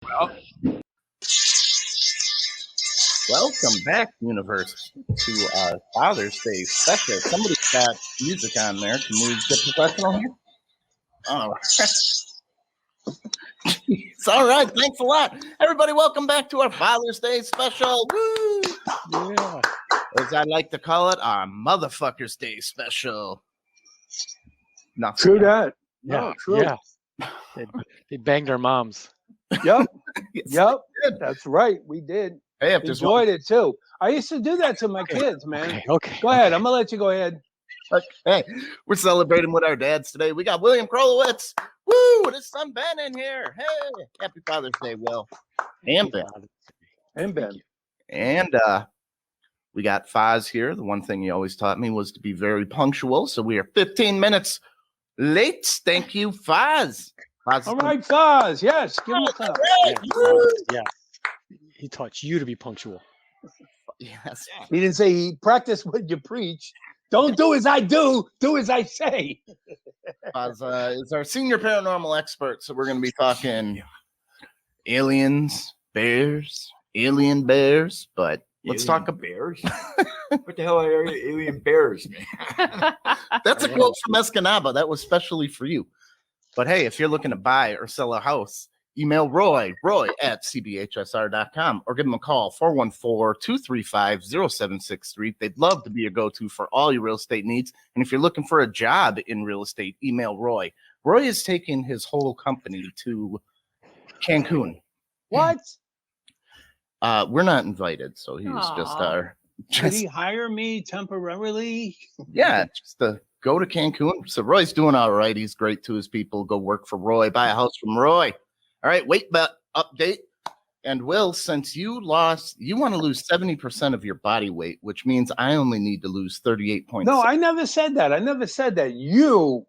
Well, welcome back, universe, to our Father's Day special. Somebody's got music on there. Can we get professional here? Oh, it's all right. Thanks a lot, everybody. Welcome back to our Father's Day special. Woo! Yeah. As I like to call it, our Motherfuckers Day special. Nothing. True that. Yeah. No, true. Yeah. They banged our moms. Yep. Yes, Yep. they did. That's right. We did. Hey, if there's Enjoyed it too. I used to do that to my kids, man. Okay. Go ahead. I'm gonna let you go ahead. Hey, we're celebrating with our dads today. We got William Krolowitz. Woo! With his son Ben in here. Hey, happy Father's Day, Will. And Ben. And Ben. And we got Foz here. The one thing he always taught me was to be very punctual. So we are 15 minutes late. Thank you, Foz. Foz. All right, Foz. Yes. Give him a clap. Yeah. He taught you to be punctual. Yes. He didn't say he practice what you preach. Don't do as I do. Do as I say. Foz is our senior paranormal expert. So we're going to be talking aliens, bears, alien bears. But let's talk about bears. What the hell are alien bears, man? That's a quote from Escanaba. That was specially for you. But hey, if you're looking to buy or sell a house, email Roy at cbhsr.com, or give them a call, 414-235-0763. They'd love to be your go-to for all your real estate needs. And if you're looking for a job in real estate, email Roy. Roy is taking his whole company to Cancun. What? We're not invited, so he's just our... Did he hire me temporarily? Yeah, just to go to Cancun. So Roy's doing all right. He's great to his people. Go work for Roy. Buy a house from Roy. All right, weight bet update. And Will, since you lost, you want to lose 70% of your body weight, which means I only need to lose 38 points. No, I never said that. I never said that. You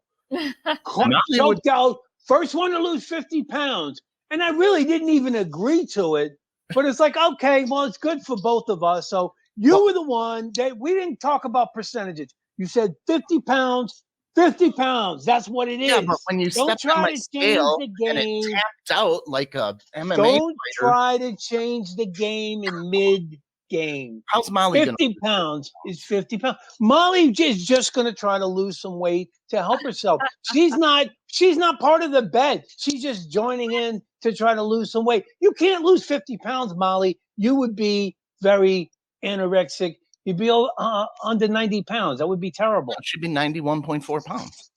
choked out. First one to lose 50 pounds. And I really didn't even agree to it. But it's like, okay, well, it's good for both of us. So you were the one that we didn't talk about percentages. You said 50 pounds, 50 pounds. That's what it is. Yeah, but when you Don't stepped on try my to scale change the and it game. tapped out like a MMA Don't fighter, try to change the game in mid-game. how's Molly going 50 pounds is 50 pounds. Molly is just going to try to lose some weight to help herself. She's not part of the bet. She's just joining in to try to lose some weight. You can't lose 50 pounds, Molly. You would be very anorexic. You'd be under 90 pounds. That would be terrible. It should be 91.4 pounds.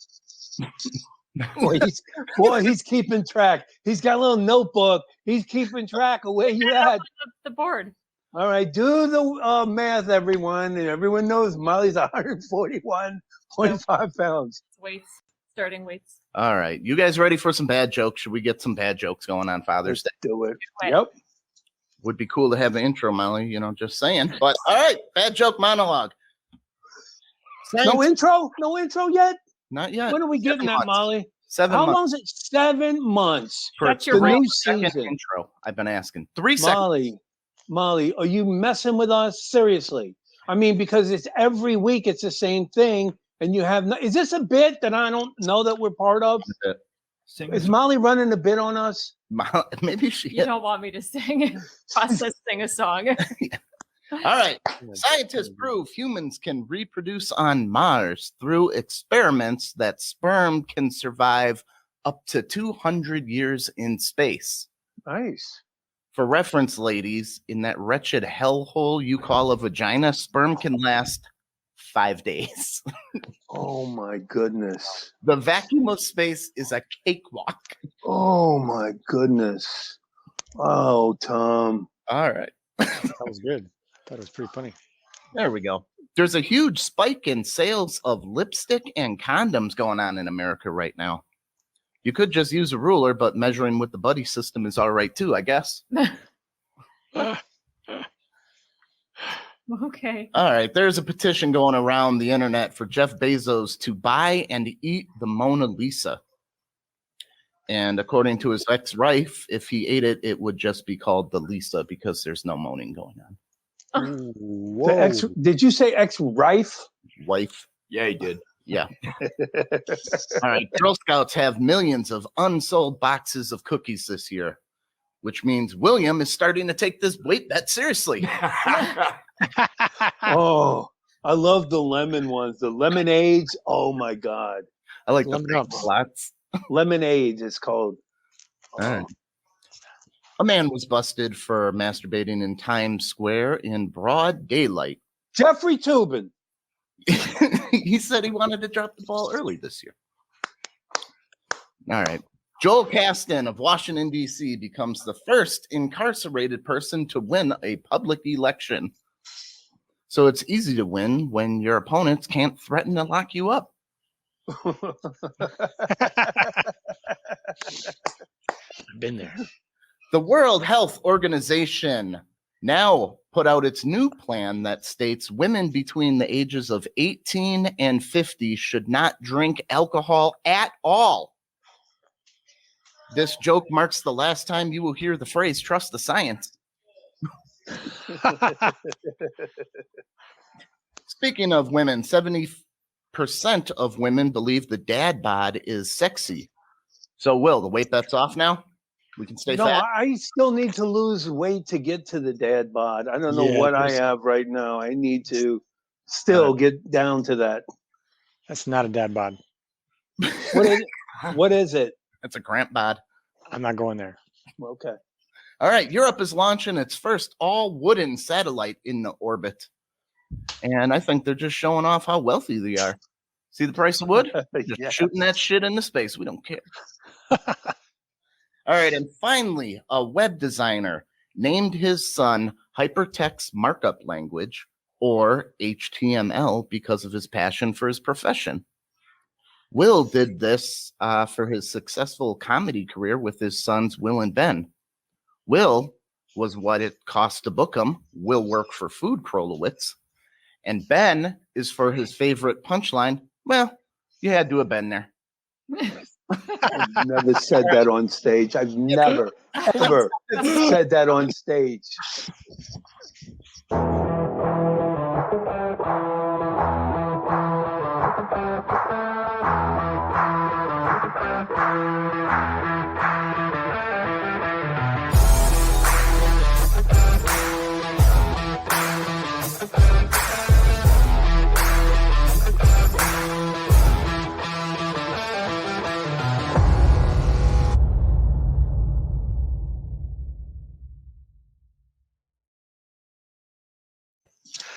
Boy, he's keeping track. He's got a little notebook. He's keeping track of where you're at. The board. All right, do the math, everyone. And everyone knows Molly's 141.5 pounds. Weights. Starting weights. All right, you guys ready for some bad jokes? Should we get some bad jokes going on Father's Day? Do it. Right. Yep. Would be cool to have the intro, Molly, just saying. But all right, bad joke monologue. No intro yet? Not yet. When are we getting that, Molly? 7 How months. long is it? 7 months. That's your the right. new Second season. intro. I've been asking 3 seconds. Molly, are you messing with us? Seriously. I mean, because it's every week, it's the same thing. And you have is this a bit that I don't know that we're part of? Is Molly running a bit on us? Maybe she You don't want me to sing a song. All right. Scientists prove humans can reproduce on Mars through experiments that sperm can survive up to 200 years in space. Nice. For reference, ladies, in that wretched hellhole you call a vagina, sperm can last 5 days. Oh my goodness. The vacuum of space is a cakewalk. Oh my goodness. Oh, Tom. All right. That was good. That was pretty funny. There we go. There's a huge spike in sales of lipstick and condoms going on in America right now. You could just use a ruler, but measuring with the buddy system is all right too, I guess. Okay. All right. There's a petition going around the internet for Jeff Bezos to buy and eat the Mona Lisa. And according to his ex-wife, if he ate it, it would just be called the Lisa because there's no moaning going on. Did you say ex-wife? Wife. Yeah, he did. Yeah. All right. Girl Scouts have millions of unsold boxes of cookies this year. which means William is starting to take this weight bet seriously. Oh, I love the lemon ones. The lemonades. Oh my God. I like Lemon the ups. lots. Lemonades it's called. All right. A man was busted for masturbating in Times Square in broad daylight. Jeffrey Toobin. He said he wanted to drop the ball early this year. All right. Joel Caston of Washington, D.C. becomes the first incarcerated person to win a public election. So it's easy to win when your opponents can't threaten to lock you up. I've been there. The World Health Organization now put out its new plan that states women between the ages of 18 and 50 should not drink alcohol at all. This joke marks the last time you will hear the phrase trust the science. Speaking of women, 70% of women believe the dad bod is sexy. So, Will, the weight bet's off now? We can stay No, fat? I still need to lose weight to get to the dad bod. I don't know Yeah, what I there's- have right now. I need to still get down to that. That's not a dad bod. What is it? What is it? That's a cramp bod. I'm not going there. Okay. All right, Europe is launching its first all-wooden satellite in the orbit. And I think they're just showing off how wealthy they are. See the price of wood? Just Yeah. shooting that shit into space. We don't care. All right, and finally, a web designer named his son Hypertext Markup Language, or HTML, because of his passion for his profession. Will did this for his successful comedy career with his sons Will and Ben. Will was what it cost to book him. Will work for Food Krolowitz. And Ben is for his favorite punchline. Well, you had to have been there. I've never said that on stage. I've never, ever said that on stage.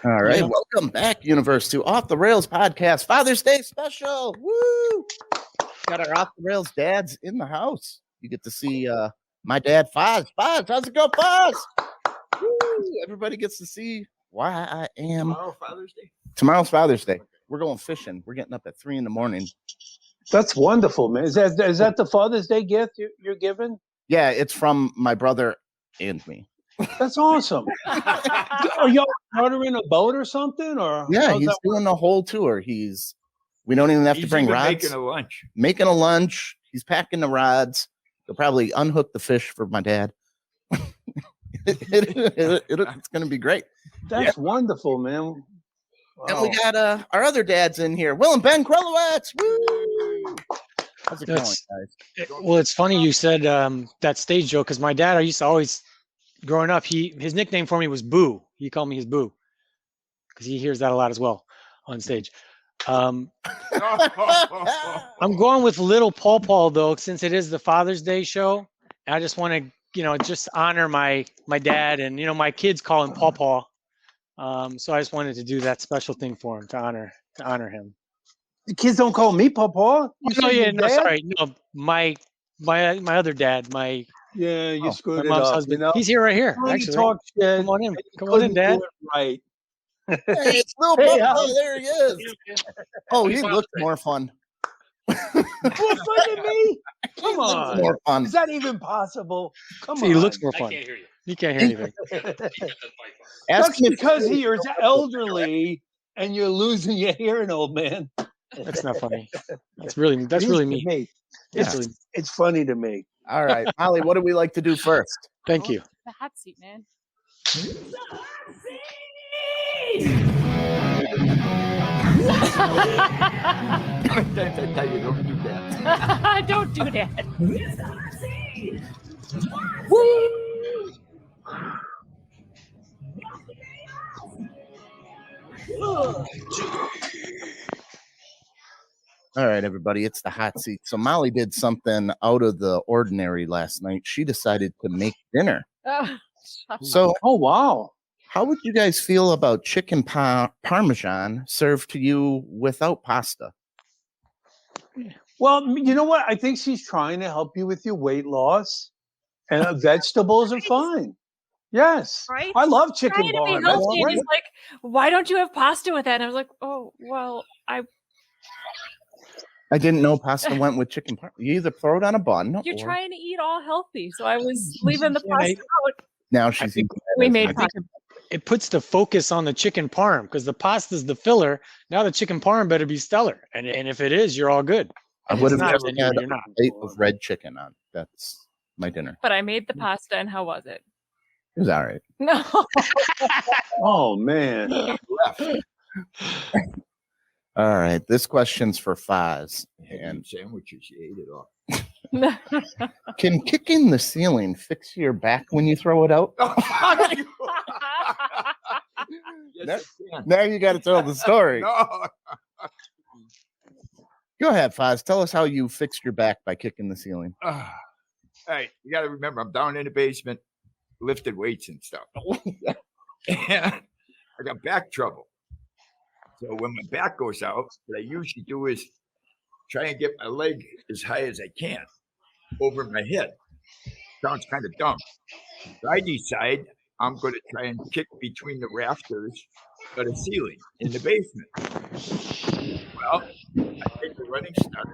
All right, Yeah. welcome back, Universe, to Off the Rails podcast, Father's Day special. Woo! Got our Off the Rails dads in the house. You get to see my dad, Foz. Foz, how's it go, Foz? Woo! Everybody gets to see why I am. Tomorrow, Father's Day. Tomorrow's Father's Day. We're going fishing. We're getting up at 3 a.m. That's wonderful, man. Is that the Father's Day gift you're giving? Yeah, it's from my brother and me. That's awesome. Are y'all chartering a boat or something? Or Yeah, how's he's that doing the whole tour. We don't even have to He's bring even rods. making a lunch. Making a lunch. He's packing the rods. He'll probably unhook the fish for my dad. It's going to be great. That's wonderful, man. And we Wow. got our other dads in here. Will and Ben Krolowitz. Woo! How's it going, That's- guys? Well, it's funny you said that stage joke because my dad, I used to always, growing up, his nickname for me was Boo. He called me his Boo because he hears that a lot as well on stage. I'm going with Little Paw Paw though, since it is the Father's Day show. I just want to, just honor my dad, and my kids call him Paw Paw. So I just wanted to do that special thing for him to honor him. The kids don't call me Papa. You No, said yeah, your no, dad? sorry, no, my other dad, my Yeah, you screwed it mom's up. husband. You know? He's here right here. When you Actually, talk shit, come on in, you come on in, couldn't Dad. do it right. Hey, it's Little Hey, Papa. Al. There he is. Oh, he looked more fun. More fun than me? Come He looks on. more fun. Is that even possible? Come See, on. he looks more fun. You can't hear anything. Ask That's him if- because you're elderly and you're losing your hearing, old man. That's not funny. That's really It is me. to me. That's It's, really, it's funny to me. All right, Molly, what do we like to do first? thank you. The hot seat, man. Sometimes I tell you, don't do that. Don't do that. All right, everybody, it's the hot seat. So Molly did something out of the ordinary last night. She decided to make dinner. Oh, So Oh, wow. how would you guys feel about chicken parmesan served to you without pasta? Well, you know what? I think she's trying to help you with your weight loss, and vegetables are fine. Yes. right? I love chicken Trying to be parm. That's healthy, and great. he's like, "Why don't you have pasta with that?" And I was like, "Oh, well, I didn't know pasta went with chicken parmesan. You either throw it on a bun you're or trying to eat all healthy." So I was leaving the Yeah, pasta out. now I she's think eating that we as made a- I think it puts the focus on the chicken parm because the pasta's the filler. Now the chicken parm better be stellar, and if it is, you're all good. I If would it's have not, never then had you're a not. plate of red chicken on. That's my dinner. But I made the pasta, and how was it? It was all right. No, Oh, man. Left. All right. This question's for Foz. And And sandwiches, you ate it all. can kicking the ceiling fix your back when you throw it out? Yes, it can. Now you got to tell the story. No. Go ahead, Foz. Tell us how you fixed your back by kicking the ceiling. Hey, you got to remember, I'm down in the basement, lifted weights and stuff. And I got back trouble. So when my back goes out, what I usually do is try and get my leg as high as I can over my head. Sounds kind of dumb. So I decide I'm going to try and kick between the rafters of the ceiling in the basement. Well, I take the running start,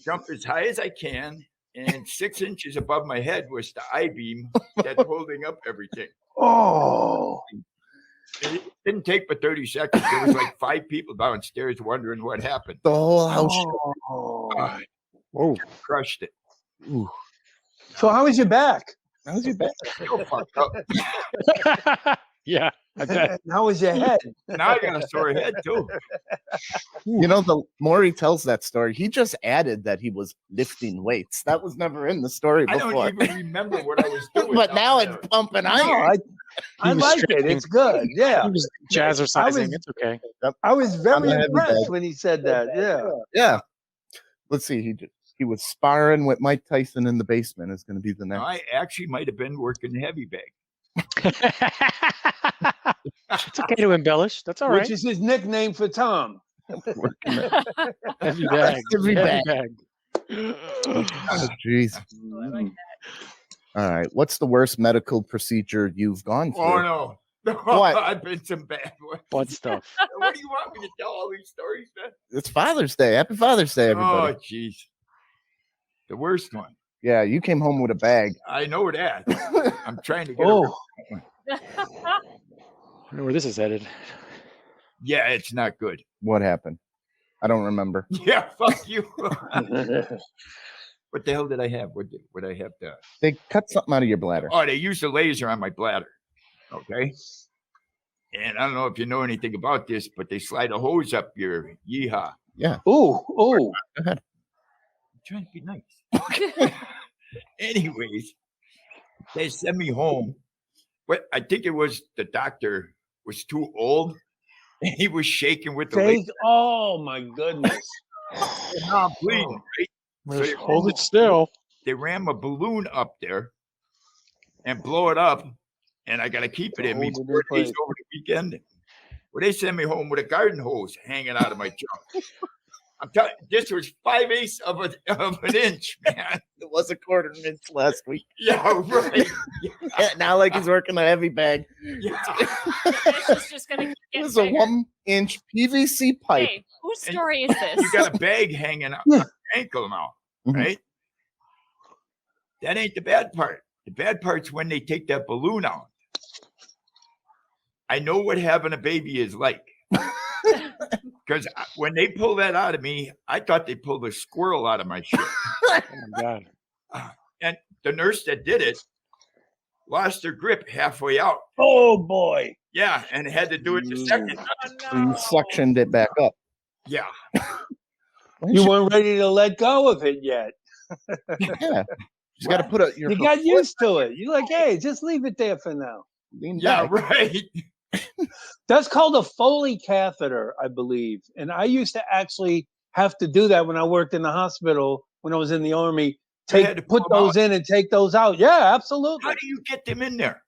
jump as high as I can, and 6 inches above my head was the I-beam that's holding up everything. Oh. It didn't take but 30 seconds. There was like 5 people downstairs wondering what happened. The whole house. Oh. Whoa. Crushed it. Ooh, So how was your back? how's your back? Still fucked up. Yeah, I bet. And how was your head? Now I got a sore head too. You know, the more he tells that story, he just added that he was lifting weights. That was never in the story I before. don't even remember what I was doing. But down now there. it's pumping No, iron. I was like it. stretching. It's good. Yeah. He was jazzercising. was- It's okay. I was very heavy impressed bag. when he said that. Yeah. Yeah. Let's see. He was sparring with Mike Tyson in the basement. Is going to be the next. I actually might have been working the heavy bag. It's okay to embellish. That's all Which right. is his nickname for Tom. Working it. Heavy bag. Heavy Heavy bag. bag. Oh, jeez. I like All right. What's the worst medical procedure you've gone through? Oh no. What? I've been some bad ones. Butt stuff. What do you want me to tell all these stories, man? It's Father's Day. Happy Father's Day, everybody. Oh, jeez. The worst one. Yeah, you came home with a bag. I know that. I'm trying to get. Oh, I wonder where this is headed. Yeah, it's not good. What happened? I don't remember. Yeah, fuck you. What the hell did I have? What did I have to? They cut something out of your bladder. Oh, they used a laser on my bladder. Okay. And I don't know if you know anything about this, but they slide a hose up your yeehaw. oh. I'm trying to be nice. Anyways, they sent me home. But I think it was the doctor was too old. And he was shaking with the laser. Oh my goodness. And now I'm bleeding. Right? Just you- hold it still. They ram a balloon up there and blow it up, and I got to keep it in me Hold it in 4 days place. over the weekend. Well, they sent me home with a garden hose hanging out of my junk. I'm telling you, this was 5/8 of an inch, man. It was a quarter inch last week. Yeah, right. Now, like he's working a heavy bag. Yeah. It's just gonna It get was a bigger. 1-inch PVC pipe. Hey, whose And story is this? You got a bag hanging out Yeah. your ankle now, Mhm. right? That ain't the bad part. The bad part's when they take that balloon out. I know what having a baby is like. Because when they pull that out of me, I thought they pulled a squirrel out of my shit. Oh my god. And the nurse that did it lost her grip halfway out. Oh boy. Yeah, and had to do it the second time. Oh, So you no. suctioned it back up. Yeah. You weren't ready to let go of it yet. Yeah. You got to put your You got used to it. You're like, hey, just leave it there for now. Yeah, right. That's called a Foley catheter, I believe. And I used to actually have to do that when I worked in the hospital when I was in the Army. had to Put pull 'em those in and take those out. Yeah, absolutely. How do you get them in there?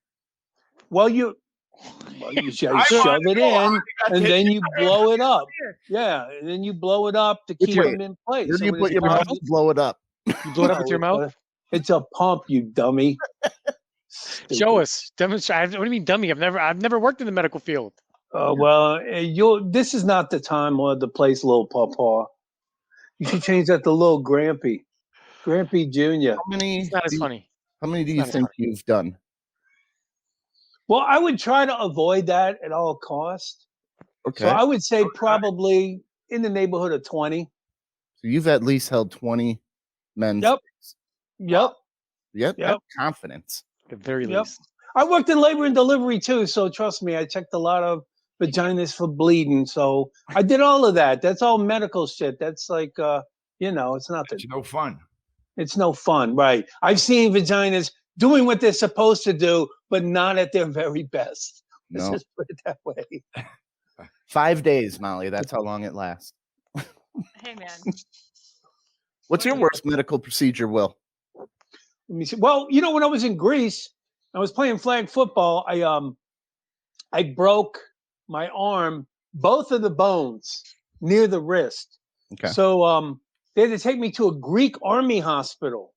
Well, you shove I wanna it know how in, you got and that then in you there. blow it up. Yeah, and then you blow it up to Which keep way? them in place. Where do you when put it's your mouth? done- Blow it up. You blow it up with your No, mouth? It's a pump, you dummy. Show us. Demonstrate. What do you mean, dummy? I've never worked in the medical field. Well, this is not the time or the place, little pawpaw. You should change that to little Grampy. Grampy Jr. How many? It's not as funny. How many do It's you not as think you've done? Well, I would try to avoid that at all costs. Okay. So I would say probably in the neighborhood of 20. So you've at least held 20 men's. Yep. Yep. Yep. Yep. That's confidence. At the very Yep. least. I worked in labor and delivery too, so trust me, I checked a lot of vaginas for bleeding. So I did all of that. That's all medical shit. That's like it's nothing. It's no fun. It's no fun, right? I've seen vaginas doing what they're supposed to do, but not at their very best. Let's No. just put it that way. 5 days, Molly. That's how long it lasts. Hey, man. What's your worst medical procedure, Will? Let me see. Well, when I was in Greece, I was playing flag football. I broke my arm, both of the bones near the wrist. Okay. So they had to take me to a Greek army hospital.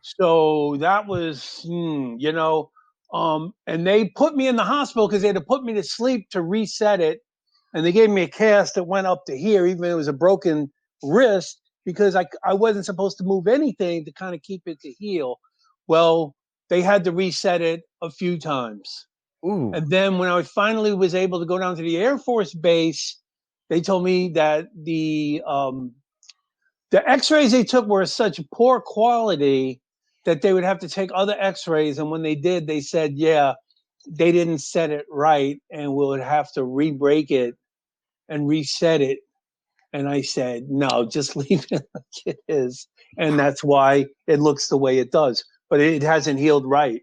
So that was, and they put me in the hospital because they had to put me to sleep to reset it. And they gave me a cast that went up to here, even though it was a broken wrist, because I wasn't supposed to move anything to kind of keep it to heal. Well, they had to reset it a few times. Ooh. And then when I finally was able to go down to the Air Force Base, they told me that the x-rays they took were such poor quality that they would have to take other x-rays. And when they did, they said, yeah, they didn't set it right and we'll have to re-break it and reset it. And I said, no, just leave it like it is. And that's why it looks the way it does. But it hasn't healed right.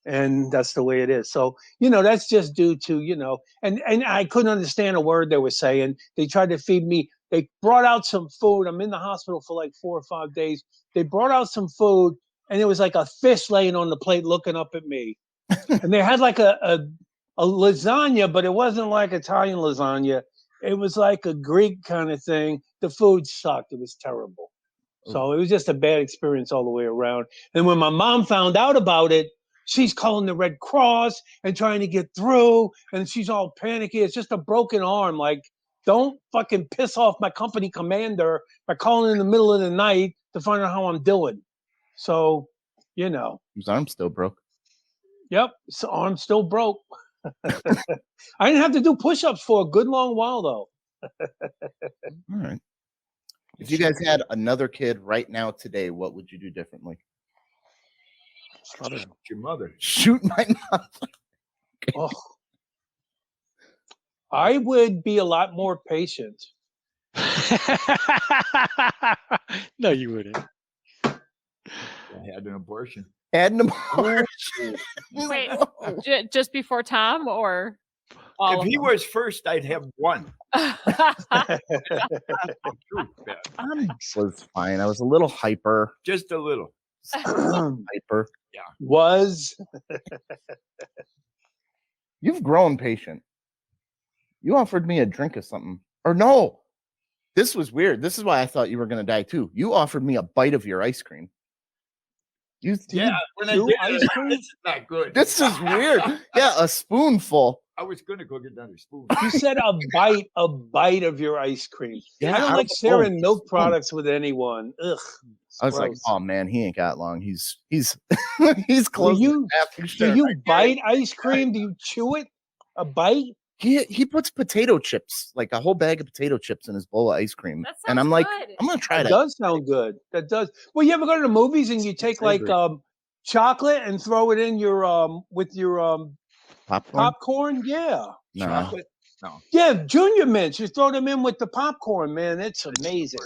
And that's the way it is. So, that's just due to, and I couldn't understand a word they were saying. They tried to feed me. They brought out some food. I'm in the hospital for like 4 or 5 days. They brought out some food, and it was like a fish laying on the plate looking up at me. And they had like a lasagna, but it wasn't like Italian lasagna. It was like a Greek kind of thing. The food sucked. It was terrible. So it was just a bad experience all the way around. And when my mom found out about it, she's calling the Red Cross and trying to get through, and she's all panicky. It's just a broken arm. Like, don't fucking piss off my company commander by calling in the middle of the night to find out how I'm doing. So, His arm's still broke. Yep, his arm's still broke. I didn't have to do push-ups for a good long while, though. All right. If you guys had another kid right now today, what would you do differently? Your mother. Shoot my mother. Oh. I would be a lot more patient. No, you wouldn't. I had an abortion. Had an abortion. Wait, just before Tom or all If of he them? was first, I'd have one. Truth, man. Was fine. I was a little hyper. Just a little. Hyper. Was You've grown patient. You offered me a drink of something. Or no. This was weird. This is why I thought you were going to die too. You offered me a bite of your ice cream. You Yeah, when I chew did ice it, cream? this is not good. This is weird. Yeah, a spoonful. I was gonna go get another spoon. you said a bite of your ice cream. Yeah, I don't out like of the sharing phone. milk products with anyone. Ugh. I was like, gross. oh man, he ain't got long. He's he's Do close. you, after do you bite ice cream? Do you chew it? A bite? He puts potato chips, like a whole bag of potato chips in his bowl of ice cream. That And I'm sounds like, good. I'm gonna try That that. does sound good. That does. Well, you ever go to the movies and you take like savory. chocolate and throw it in your with your Popcorn? popcorn? Yeah. No. Chocolate. No. Yeah, Junior Mints. You throw them in with the popcorn, man. It's amazing.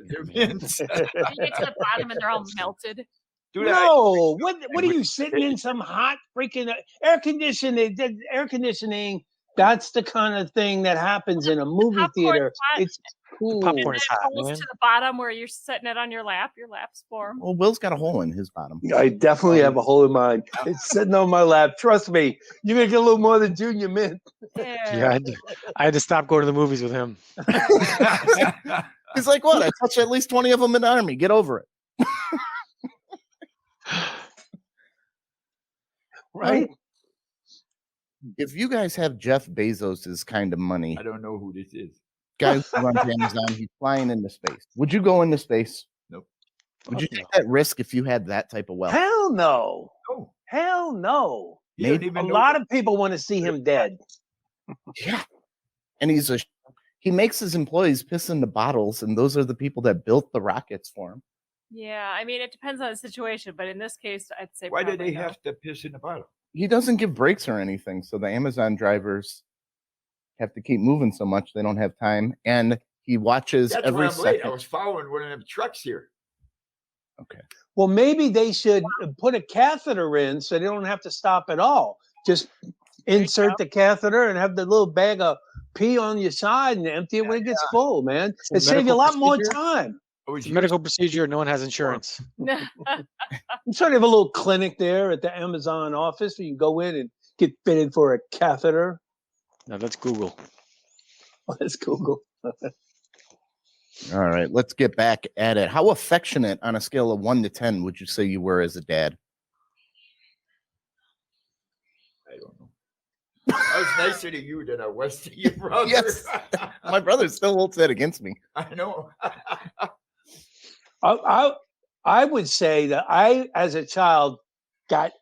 They're mints. You get to the bottom and they're all melted. Do that. No, what are you sitting in some hot freaking air conditioning? Air conditioning. That's the kind of thing that happens in a movie Popcorn's theater. hot. It's cool. Popcorn is It hot, goes man. to the bottom where you're setting it on your lap. Your lap's warm. Well, Will's got a hole in his bottom. I definitely have a hole in mine. It's sitting on my lap. Trust me, you're gonna get a little more than Junior Mint. Yeah, I had to stop going to the movies with him. He's like, what? I touched at least 20 of them in the army. Get over it. Right? If you guys have Jeff Bezos' kind of money, I don't know who this is. guy who runs Amazon, he's flying into space. Would you go into space? Nope. Would you take that risk if you had that type of wealth? Hell no. Oh, Hell no. you don't Maybe even A know lot of people want to see him dead. Yeah. And he makes his employees piss into bottles, and those are the people that built the rockets for him. Yeah, I mean, it depends on the situation, but in this case, I'd say Why do probably they no. have to piss in the bottle? He doesn't give breaks or anything, so the Amazon drivers have to keep moving so much they don't have time. And he watches That's every why I'm late. I second. was following one of them trucks here. Okay. Well, maybe they should put a catheter in so they don't have to stop at all. Just insert the catheter and have the little bag of pee on your side and empty it when it gets full, man. a It saves you a medical lot more procedure? time. I was It's a medical procedure. No one has insurance. I'm sure they have a little clinic there at the Amazon office where you can go in and get fitted for a catheter. No, that's Google. Oh, that's Google. All right, let's get back at it. How affectionate on a scale of 1 to 10 would you say you were as a dad? I don't know. I was nicer to you than I was to your brother. Yes. My brother still holds that against me. I know. I would say that I, as a child, got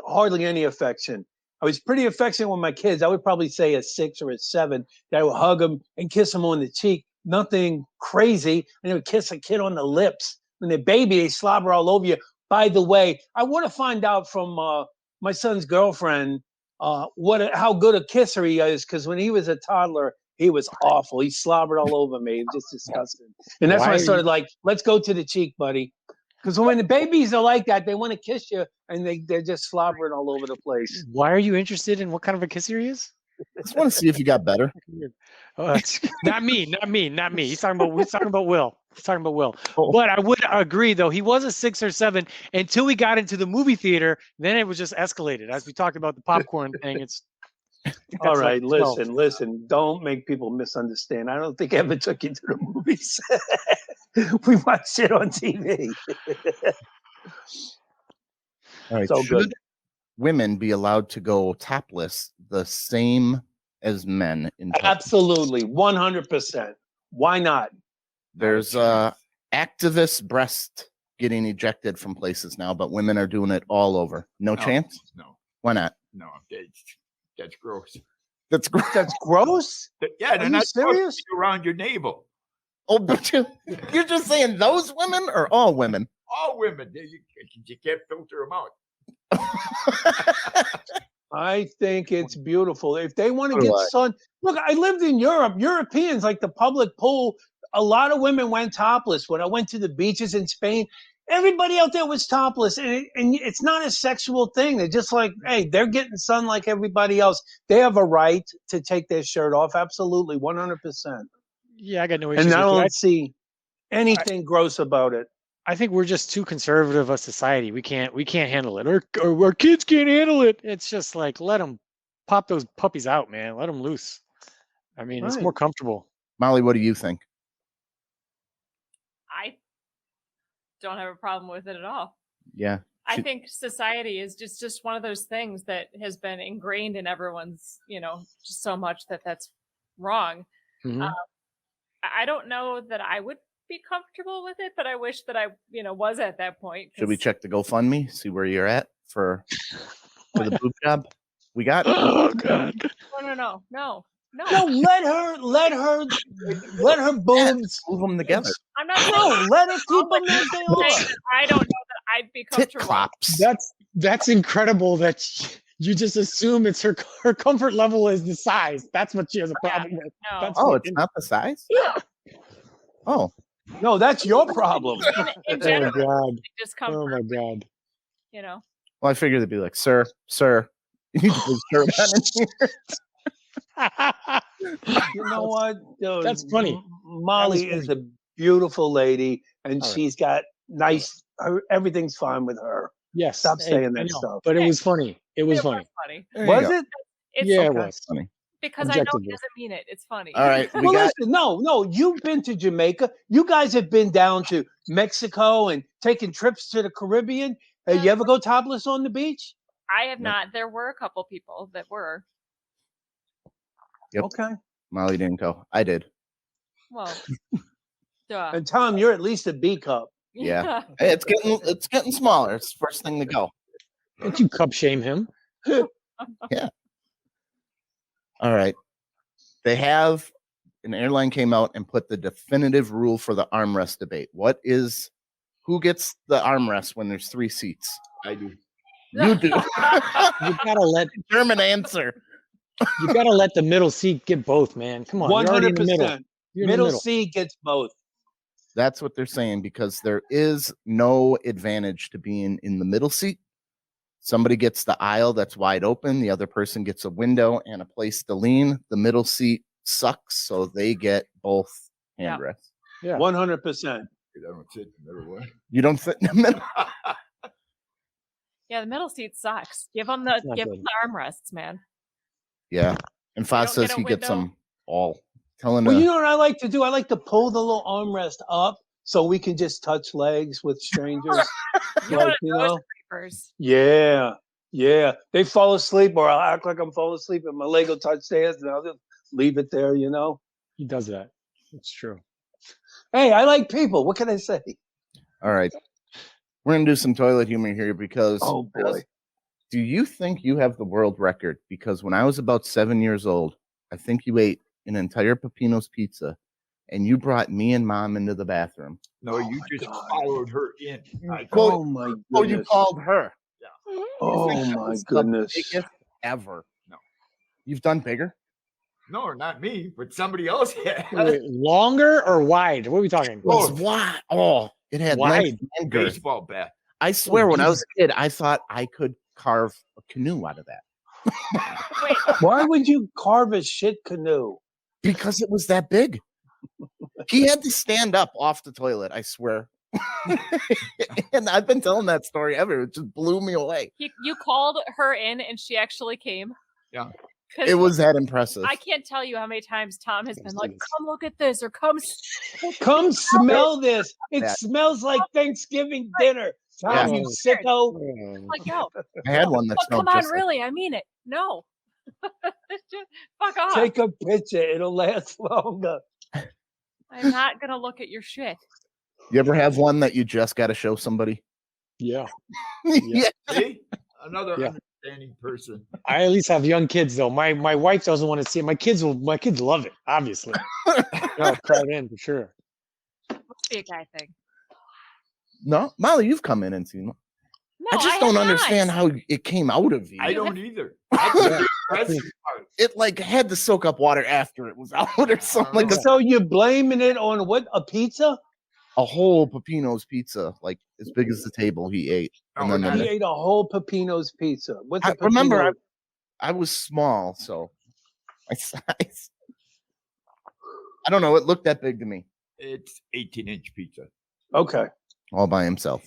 hardly any affection. I was pretty affectionate with my kids. I would probably say a 6 or a 7. That I would hug them and kiss them on the cheek. Nothing crazy. And I would kiss a kid on the lips. When they're baby, they slobber all over you. By the way, I want to find out from my son's girlfriend how good a kisser he is, because when he was a toddler, he was awful. He slobbered all over me. It was just disgusting. And that's when I started like, let's go to the cheek, buddy. Because when the babies are like that, they want to kiss you, and they're just slobbering all over the place. Why are you interested in what kind of a kisser he is? I just want to see if you got better. Oh, that's not me. He's talking about Will. He's talking about Will. But I would agree, though, he was a 6 or 7 until we got into the movie theater. Then it was just escalated. As we talked about the popcorn thing, All right, listen. Don't make people misunderstand. I don't think I ever took you to the movies. We watched it on TV. All right, So should good. women be allowed to go topless the same as men in public? Absolutely, 100%. Why not? There's activist breast getting ejected from places now, but women are doing it all over. No chance? No, Why not? no. That's gross. That's great. That's gross. Yeah, Are they're you not supposed to serious? be around your navel. Oh, but you're just saying those women or all women? All women, you can't filter them out. I think it's beautiful. If they want to So do get I. sun, look, I lived in Europe. Europeans, like the public pool, a lot of women went topless. When I went to the beaches in Spain, everybody out there was topless. And it's not a sexual thing. They're just like, hey, they're getting sun like everybody else. They have a right to take their shirt off. Absolutely, 100%. Yeah, I got no issues And I with don't that. see anything gross about it. I think we're just too conservative a society. We can't handle it, or our kids can't handle it. It's just like, let them pop those puppies out, man. Let them loose. I mean, it's Right. more comfortable. Molly, what do you think? I don't have a problem with it at all. Yeah. I She- think society is just one of those things that has been ingrained in everyone's, just so much that that's wrong. Mhm. I don't know that I would be comfortable with it, but I wish that I, was at that point. Should we 'cause- check the GoFundMe, see where you're at for the boob job? We got Oh God. No. No, let her boobs. move them together. I'm not No, saying, let her keep them as they saying are. that I don't know that I'd be Tit comfortable. clops. That's incredible that You just assume it's her comfort level is the size. That's what she has a problem with. No. That's Oh, it's fucking- not the size? Oh, No, that's your problem. In Oh general, God. discomfort. Oh my God. You know. well, I figured they'd be like, sir, you need to put your shirt on in here. You know what? Dude, That's funny. Molly That was is a beautiful lady, and All right. she's got nice. Everything's fine with her. Yes. Stop saying I that know, stuff. But it was funny. It was funny. funny. There you Was go. it? It's Yeah, it okay. was. Funny. because I know he Objectively. doesn't mean it. It's funny. All right. We Well, got listen, no, you've been to Jamaica. You guys have been down to Mexico and taking trips to the Caribbean. You ever go topless on the beach? I have Yep. not. There were a couple people that were. Yep. Okay. Molly didn't go. I did. Well, duh. And Tom, you're at least a B cup. Yeah. Hey, it's getting smaller. It's the first thing to go. Don't you cup shame him? All right. They have an airline came out and put the definitive rule for the armrest debate. Who gets the armrest when there's 3 seats? I do. You do. You gotta let German answer. the middle seat get both, man. Come on, you're already in the middle. 100%. You're in the Middle middle. C gets both. That's what they're saying because there is no advantage to being in the middle seat. Somebody gets the aisle that's wide open. The other person gets a window and a place to lean. The middle seat sucks, so they get both Yeah. handrests. Yeah. 100%. I don't sit in the middle one. You don't fit in the middle. Yeah, the middle seat sucks. Give them not the good. armrests, man. Yeah. And don't Foz says get a he gets window? them all. Telling Well, her, you know what I like to do? I like to pull the little armrest up so we can just touch legs with strangers. You Like, know, you those know? creepers. Yeah. Yeah. They fall asleep or I'll act like I'm falling asleep and my leg will touch theirs and I'll just leave it there, you know? He does that. It's true. Hey, I like people. What can I say? all right. We're gonna do some toilet humor here because Oh, boy. do you think you have the world record? Because when I was about 7 years old, I think you ate an entire Peppino's pizza and you brought me and mom into the bathroom. No, Oh you my just God. followed her in. Oh, my Oh, you goodness. called her. Oh, That my was the goodness. biggest ever. No. You've done bigger? No, not me, but somebody else had. Wait, longer or wide? What are we talking? Was wide. Oh, it had Wide. length and girth. Baseball bat. I swear, when I was Jesus. a kid, I thought I could carve a canoe out of that Wait, Why would you carve a shit canoe? because it was that big. He had to stand up off the toilet, I swear. And I've been telling that story ever. It just blew me away. you called her in and she actually came. Yeah. 'Cause It was that impressive. I can't tell you how many times Tom has been like, "Come look at this," or "Come." Come smell this. It That- smells like Thanksgiving dinner. Tom, Yeah. you sicko. Like, no. I had one that But smelled come on, just really? I mean it. No. Just fuck off. Take a picture. It'll last longer. I'm not gonna look at your shit. like. You ever have one that you just got to show somebody? Yeah. Yeah. See? Another Yeah. understanding person. I at least have young kids though. My wife doesn't want to see it. My kids love it, obviously. They'll crowd in for sure. Must be a guy thing. No, Molly, you've come in and seen. No, I just have don't not. understand how it came out of you. I don't either. That's the impressive part. It like had to soak up water after it was out or something. Like And so you're blaming it on what? A pizza? a whole Peppino's pizza, like as big as the table he ate. And Oh, then not He the, ate a whole Peppino's pizza. What's a I remember Peppino? I was small, so my size. I don't know. It looked that big to me, It's 18-inch pizza. Okay. all by himself.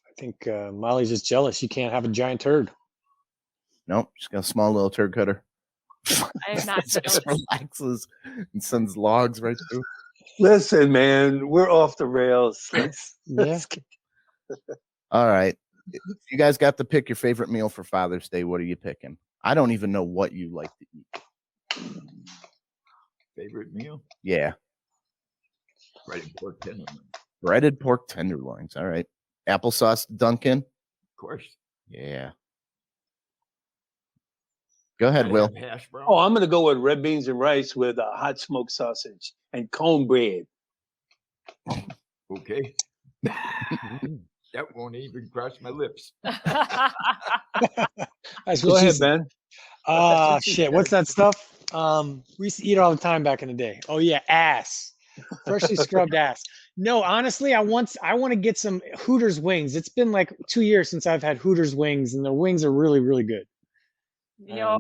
I think Molly's just jealous. She can't have a giant turd. Nope, she's got a small little turd cutter. I have not Just noticed. relaxes and sends logs right through. Listen, man, we're off the rails. Let's All right. If you guys got to pick your favorite meal for Father's Day, what are you picking? I don't even know what you like to eat. Favorite meal? Yeah. Breaded pork tenderloin. Breaded pork tenderloins. All right. Applesauce Dunkin'. Of course. Yeah. Go ahead, Gotta Will. have hash brown. Oh, I'm going to go with red beans and rice with hot smoked sausage and cornbread. Okay. That won't even cross my lips. That's what Go she ahead, said. Ben. Ah, shit. What's that stuff? We used to eat it all the time back in the day. Oh yeah, ass. Freshly scrubbed ass. No, honestly, I want to get some Hooters wings. It's been like 2 years since I've had Hooters wings, and the wings are really, really good. Yeah,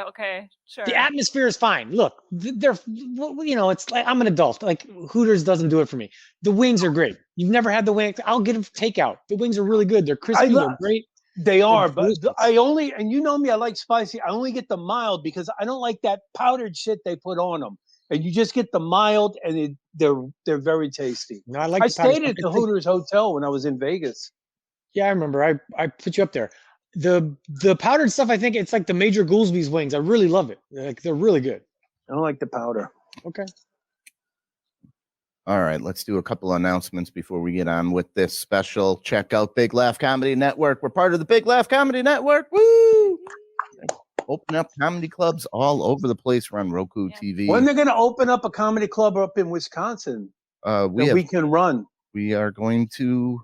okay, sure. The atmosphere is fine. Look, they're, it's like I'm an adult. Like Hooters doesn't do it for me. The wings are great. You've never had the wings. I'll get them takeout. The wings are really good. They're crispy. They're great. They are, but delicious. and you know me, I like spicy. I only get the mild because I don't like that powdered shit they put on them. And you just get the mild, and they're very tasty. No, I like. I the powdered stayed at stuff. the Hooters Hotel when I was in Vegas. Yeah, I remember. I put you up there. The powdered stuff, I think it's like the Major Goolsby's wings. I really love it. They're really good. I don't like the powder. Okay. All right, let's do a couple announcements before we get on with this special. Check out Big Laugh Comedy Network. We're part of the Big Laugh Comedy Network. Woo! Open up comedy clubs all over the place. We're on Roku TV. When they're going to open up a comedy club up in Wisconsin we can run? We are going to.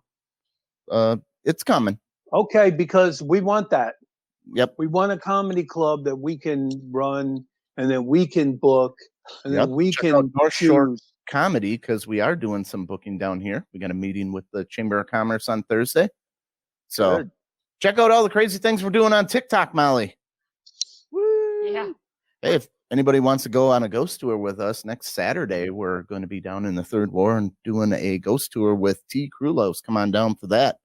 It's coming. Okay, because we want that. Yep. We want a comedy club that we can run and that we can book and then we Check out can North Shore choose. Comedy, because we are doing some booking down here. We got a meeting with the Chamber of Commerce on Thursday. So Good. check out all the crazy things we're doing on TikTok, Molly. Woo! Yeah. Hey, if anybody wants to go on a ghost tour with us next Saturday, we're going to be down in the Third War and doing a ghost tour with T. Krolowitz. Come on down for that.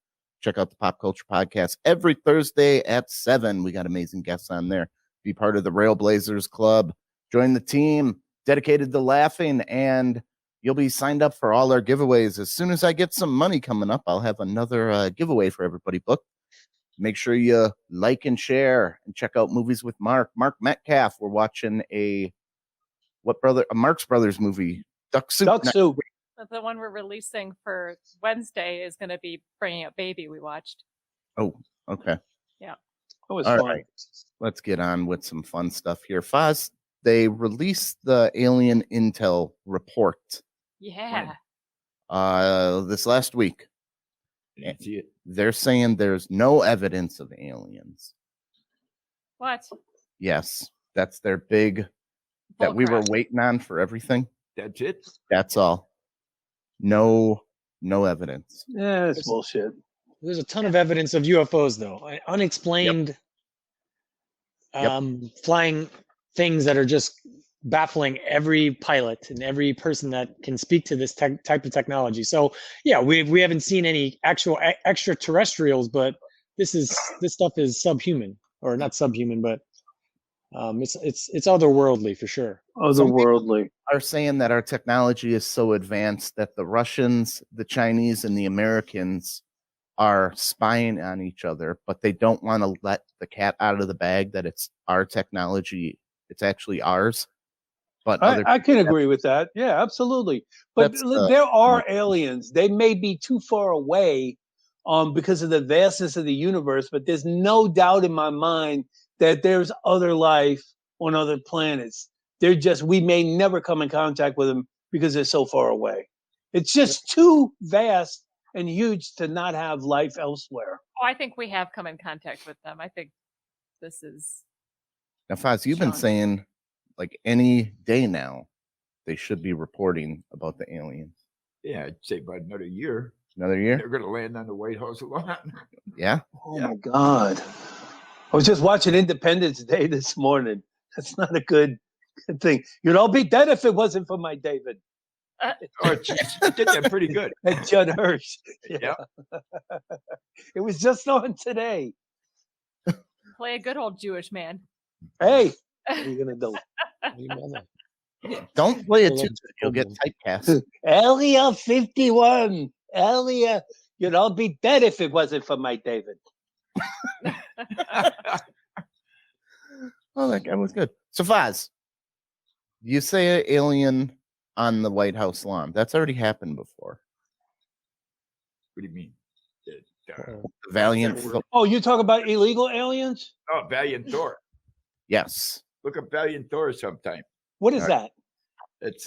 Check out the Pop Culture Podcast every Thursday at 7. We got amazing guests on there. Be part of the Railblazers Club. Join the team dedicated to laughing, and you'll be signed up for all our giveaways. As soon as I get some money coming up, I'll have another giveaway for everybody booked. Make sure you like and share and check out Movies with Mark. Mark Metcalf. We're watching a Marx Brothers movie, Duck Soup. Duck Soup. The one we're releasing for Wednesday is going to be Bringing Up Baby. We watched. Oh, okay. That was All fun. right. Let's get on with some fun stuff here. Foz, they released the alien intel report Yeah. this last week. Didn't see it. They're saying there's no evidence of aliens. What? Yes, that's their big that we were waiting on for everything. That's it. That's all. No evidence. Yeah, it's bullshit. There's a ton of evidence of UFOs, though. Unexplained flying things that are just baffling every pilot and every person that can speak to this type of technology. So, yeah, we haven't seen any actual extraterrestrials, but this stuff is subhuman, or not subhuman, but it's otherworldly for sure. Otherworldly. Are saying that our technology is so advanced that the Russians, the Chinese, and the Americans are spying on each other, but they don't want to let the cat out of the bag that it's our technology. It's actually ours. But I can agree with that. Yeah, absolutely. But there are aliens. They may be too far away because of the vastness of the universe, but there's no doubt in my mind that there's other life on other planets. We may never come in contact with them because they're so far away. It's just too vast and huge to not have life elsewhere. Oh, I think we have come in contact with them. I think this is. Now, Foz, you've been saying like any day now they should be reporting about the aliens. Yeah, I'd say about another year. Another year? They're going to land on the White House lawn. Yeah. Oh my God. I was just watching Independence Day this morning. That's not a good thing. You'd all be dead if it wasn't for my David. Oh, geez, you did that pretty good. And Judd Hirsch. Yeah. It was just on today. Play a good old Jewish man. Hey, what are you going to do? Don't play it too. You'll get typecast. Area 51. Area. You'd all be dead if it wasn't for my David. Oh, that guy was good. So, Foz, you say an alien on the White House lawn. That's already happened before. What do you mean? The Valiant. Oh, you talk about illegal aliens? Oh, Valiant Thor. Yes. Look up Valiant Thor sometime. What is that? It's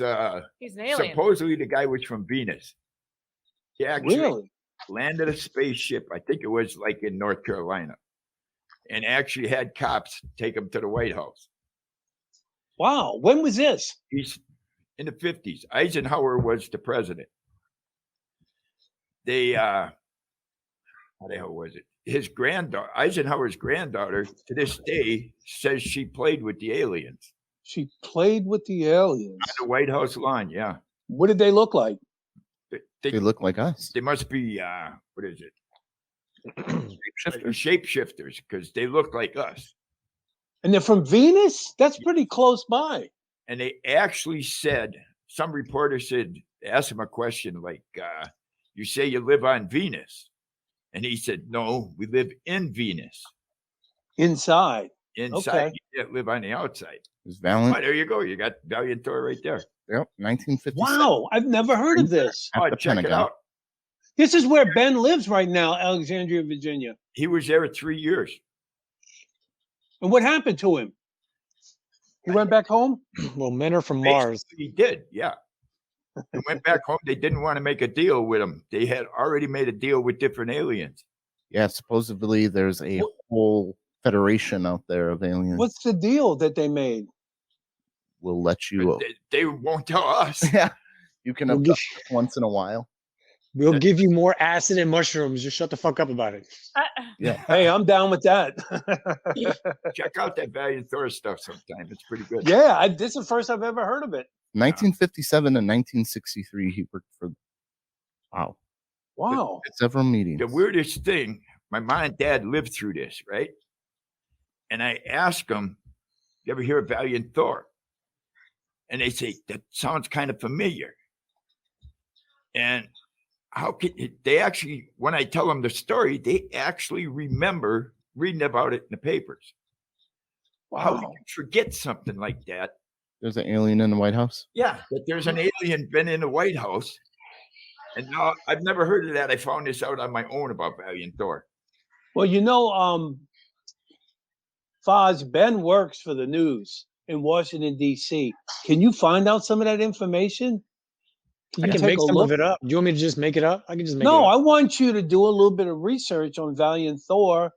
He's an alien. supposedly the guy was from Venus. He actually, Really? landed a spaceship. I think it was like in North Carolina, and actually had cops take him to the White House. Wow. When was this? He's in the 50s. Eisenhower was the president. They, how the hell was it? His granddaughter, Eisenhower's granddaughter, to this day says she played with the aliens She played with the aliens. on the White House lawn. Yeah, What did they look like? They look like us. they must be what is it? Shapeshifters. Shapeshifters, because they look like us. And they're from Venus? That's pretty close by. And they actually said, some reporter said, asked him a question like, you say you live on Venus. And he said, no, we live in Venus. Inside. Inside, Okay. you can't live on the outside. It's Valiant. Oh, there you go. You got Valiant Thor right there. Yep, 1957. Wow. I've never heard of this. At Oh, the check it Pentagon. out. This is where Ben lives right now, Alexandria, Virginia. He was there 3 years. And what happened to him? He went back home? Well, men are from Mars. Basically, he did, yeah. He went back home. They didn't want to make a deal with him. They had already made a deal with different aliens. Yeah, supposedly there's a whole federation out there of aliens. What's the deal that they made? Will let you. But they won't tell us. Yeah, you can We'll abduct us once in a while. We'll give you more acid and mushrooms. Just shut the fuck up about it. Yeah, Hey, I'm down with that. Check out that Valiant Thor stuff sometime. It's pretty good. Yeah, this is the first I've ever heard of it. 1957 and 1963, he worked for. Wow, Wow. several meetings. The weirdest thing, my mom and dad lived through this, right? And I asked them, you ever hear of Valiant Thor? And they say, that sounds kind of familiar. And how can they actually, when I tell them the story, they actually remember reading about it in the papers. How would Wow. you forget something like that? There's an alien in the White House. Yeah, that there's an alien been in the White House. And now I've never heard of that. I found this out on my own about Valiant Thor. Well, you know, Foz, Ben works for the news in Washington, D.C. Can you find out some of that information? I can make some of it up. Do you want me to just make it up? I can just make it No, up. I want you to do a little bit of research on Valiant Thor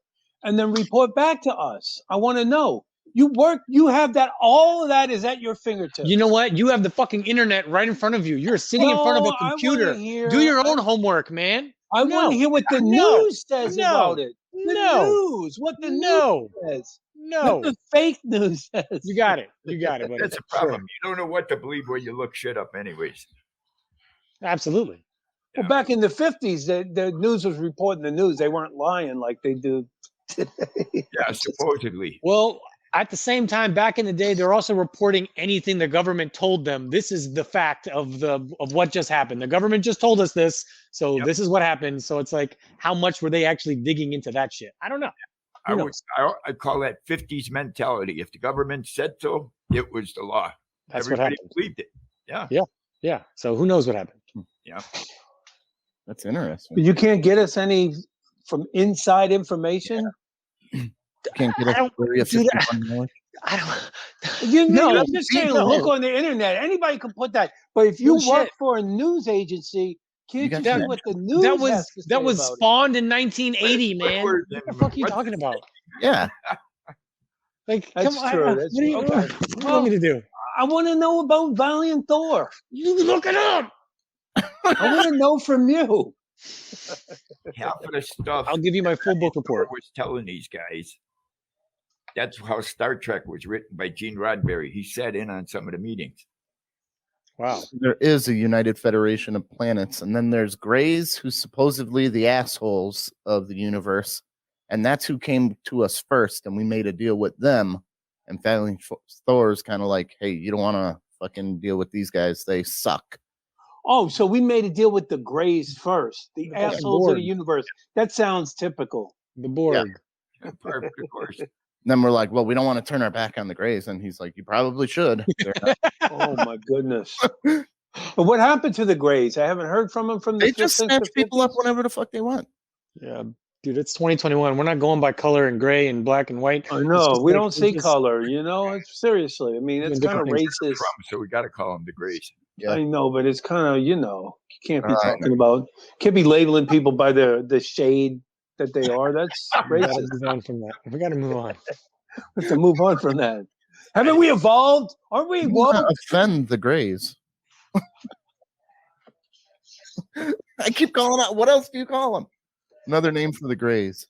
and then report back to us. I want to know. You have that, all of that is at your fingertips. You know what? You have the fucking internet right in front of you. You're sitting in front of No, a I computer. wanna hear- Do your own homework, man. I want No. to hear what the No. news says No. about it. The No. news. What the No. news says. No. What the fake news says. You got it. You got it, buddy. That's a problem. You don't know what to believe when you look shit up anyways. Absolutely. Well, back in the 50s, the news was reporting the news. They weren't lying like they do today. Yeah, supposedly. Well, at the same time, back in the day, they're also reporting anything the government told them. This is the fact of what just happened. The government just told us this, so Yep. this is what happened. So it's like, how much were they actually digging into that shit? I don't know. Who knows? I call that 50s mentality. If the government said so, it was the law. That's what Everybody happened. believed it. Yeah. Yeah. So who knows what happened? Yeah. That's interesting. But you can't get us any from inside information. Can't get I a don't Area do that. 51 knowledge. I don't. You know, No, I'm just saying, no. look on the internet. Anybody can put that. But if you No work shit. for a news agency, can't got you that- see what the news That has was to say that was about it? spawned in 1980, man. What What the fuck are you what's talking the- about? Yeah, Like, That's come on. true, What that's do you, true. what Okay. do you want me to do? I want to know about Valiant Thor. You look it up. I want to know from you. Half of the stuff I'll give you my full book report. was telling these guys. That's how Star Trek was written by Gene Roddenberry. He sat in on some of the meetings. Wow. there is a United Federation of Planets, and then there's Greys, who's supposedly the assholes of the universe, and that's who came to us first, and we made a deal with them. And Valiant Thor's kind of like, hey, you don't want to fucking deal with these guys; they suck. Oh, so we made a deal with the Greys first, the The fucking assholes of the Borg. universe. That sounds typical. The Borg. Part of the course. And then we're like, well, we don't want to turn our back on the Greys, and he's like, you probably should. They're not- Oh my goodness. But what happened to the Greys? I haven't heard from them from the they just since snatch the people up 50s. whenever the fuck they want. Yeah, dude, it's 2021. We're not going by color and gray and black and white. I It's know. just We like- don't it's see just- color, you know? It's seriously. I mean, it's Doing kind of different racist. So we got to call them the Greys. Yeah. I know, but it's kind of, you can't be can't be labeling people by the shade that they are. That's We gotta racist. move on from that. We gotta move on. Let's move on from that. Haven't we evolved? Aren't we You wanna evolved? offend the Greys. I keep calling out. What else do you call them? Another name for the Greys.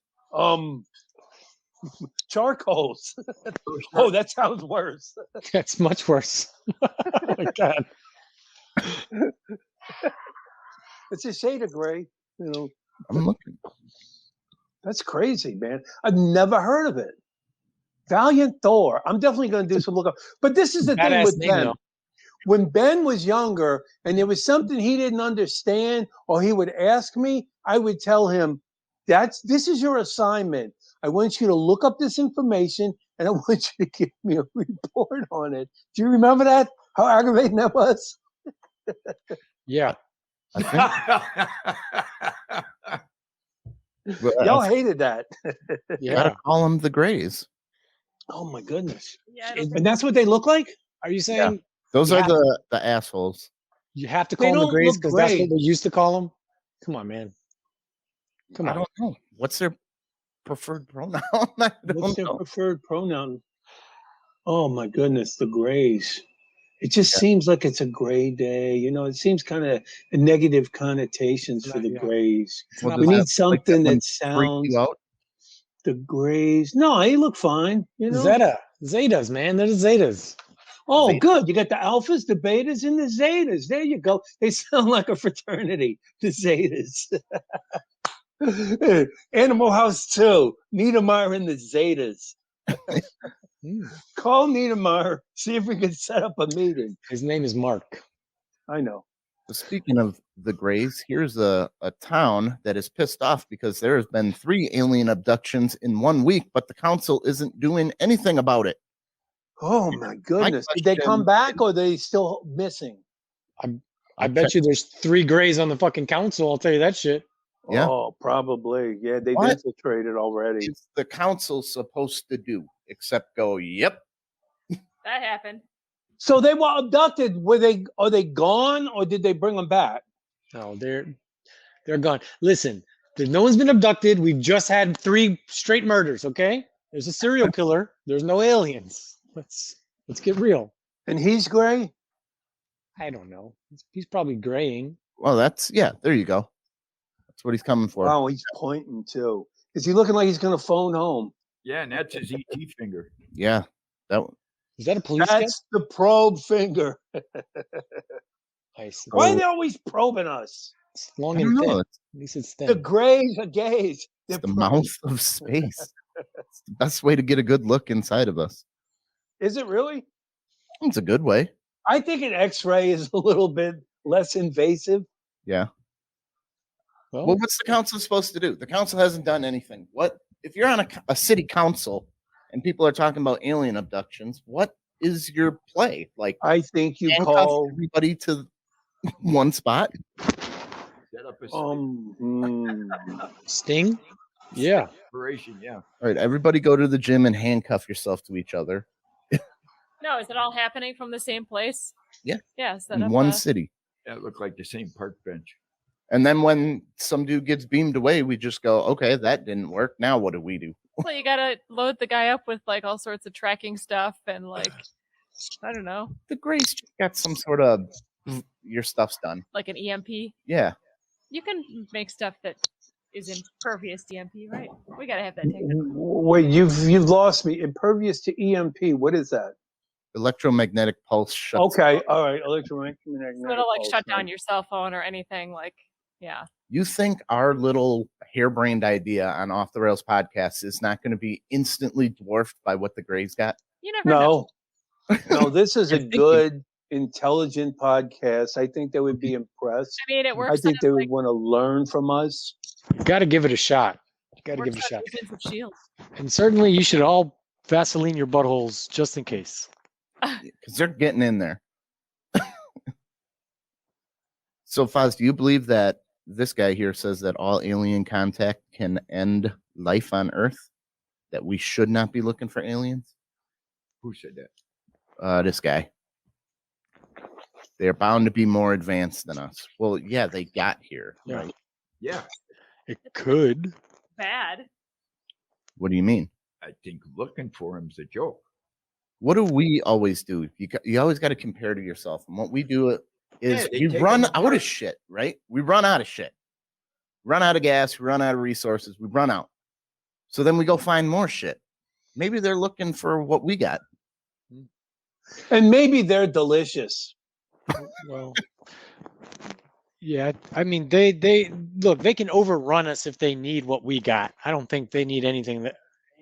Charcoals. Oh, that sounds worse. That's much worse. Oh my God. It's a shade of gray. I'm looking. That's crazy, man. I've never heard of it. Valiant Thor. I'm definitely going to do some look up. But this is the thing Badass with name, Ben. though. When Ben was younger and there was something he didn't understand or he would ask me, I would tell him, this is your assignment. I want you to look up this information and I want you to give me a report on it. Do you remember that? How aggravating that was? Yeah. Y'all hated that. You gotta call them the Greys. Oh my goodness. Yeah, And that's what they look like? Are you saying Those You are have the assholes. you have to They call them the don't Greys look because that's gray. what they used to call them? Come on, man. Come I on. don't know. What's their preferred pronoun? I What's don't their know. preferred pronoun? Oh my goodness, the Greys. It just Yeah. seems like it's a gray day. It seems kind of negative connotations for the Yeah. Greys. It's Well, not does We that need like something that one that freak sounds you out? the Greys. No, they look fine. Zetas, man. They're the Zetas. Oh, Zeta. good. You got the alphas, the betas, and the zetas. There you go. They sound like a fraternity. The zetas. Animal House 2. Niedermeyer and the zetas. Call Niedermeyer. See if we can set up a meeting. His name is Mark. I know. Speaking of the Greys, here's a town that is pissed off because there has been 3 alien abductions in 1 week, but the council isn't doing anything about it. Oh my goodness. Did they come back or are they still missing? I bet you there's 3 Greys on the fucking council. I'll tell you that shit. Yeah. Oh, probably. Yeah, they've What? infiltrated already. It's the council supposed to do, except go, yep. that happened. So they were abducted. Are they gone or did they bring them back? No, they're gone. Listen, no one's been abducted. We've just had 3 straight murders, okay? There's a serial killer. There's no aliens. Let's get real. And he's gray? I don't know. He's probably graying. Well, there you go. That's what he's coming for. Oh, he's pointing too. Is he looking like he's going to phone home? Yeah, and that's his ET finger. Yeah. Is that a police guy? That's the probe finger. I see. Why are they always probing us? It's long I and don't thin. know. At least it's thin. The grays are gays. It's the They're mouth of space. It's the best way to get a good look inside of us. Is it really? It's a good way. I think an X-ray is a little bit less invasive. Yeah. Well, what's the council supposed to do? The council hasn't done anything. What if you're on a city council and people are talking about alien abductions? What is your play? Like, I think you handcuff call everybody to one spot. Set up a Sting? Yeah. separation, yeah. All right, everybody go to the gym and handcuff yourself to each other No, is it all happening from the same place? Yeah. Yeah. Set in up one a- city. That looked like the same park bench. And then when some dude gets beamed away, we just go, okay, that didn't work. Now what do we do? Well, you gotta load the guy up with like all sorts of tracking stuff and like I don't know, The Grace got some sort of your stuff's done. like an EMP. Yeah. You can make stuff that is impervious to EMP, right? We gotta have that taken. Wait, you've lost me. Impervious to EMP. What is that? Electromagnetic pulse shuts. Okay, all right. Electromagnetic. So it'll like shut down your cell phone or anything. Like, yeah. You think our little harebrained idea on Off the Rails podcast is not going to be instantly dwarfed by what the Grays got? You never know. No, this is a Thinking. good, intelligent podcast. I think they would be impressed. I mean, it I works. think they on, would like, want to learn from us. You got to give it a shot. You got to works give it a on shot. Agents of Shield. And certainly you should all Vaseline your buttholes just in case. Because they're getting in there. So, Faz, do you believe that this guy here says that all alien contact can end life on Earth? That we should not be looking for aliens? Who said that? This guy. They're bound to be more advanced than us. Well, yeah, they got here. Yeah. Right? Yeah, It could. Bad. What do you mean? I think looking for him's a joke. What do we always do? You always got to compare to yourself. And what we do is Yeah, they we take run them out apart. of shit, right? We run out of shit. Run out of gas. We run out of resources. We run out. So then we go find more shit. Maybe they're looking for what we got. And maybe they're delicious. Well, yeah. I mean, they look. They can overrun us if they need what we got. I don't think they need anything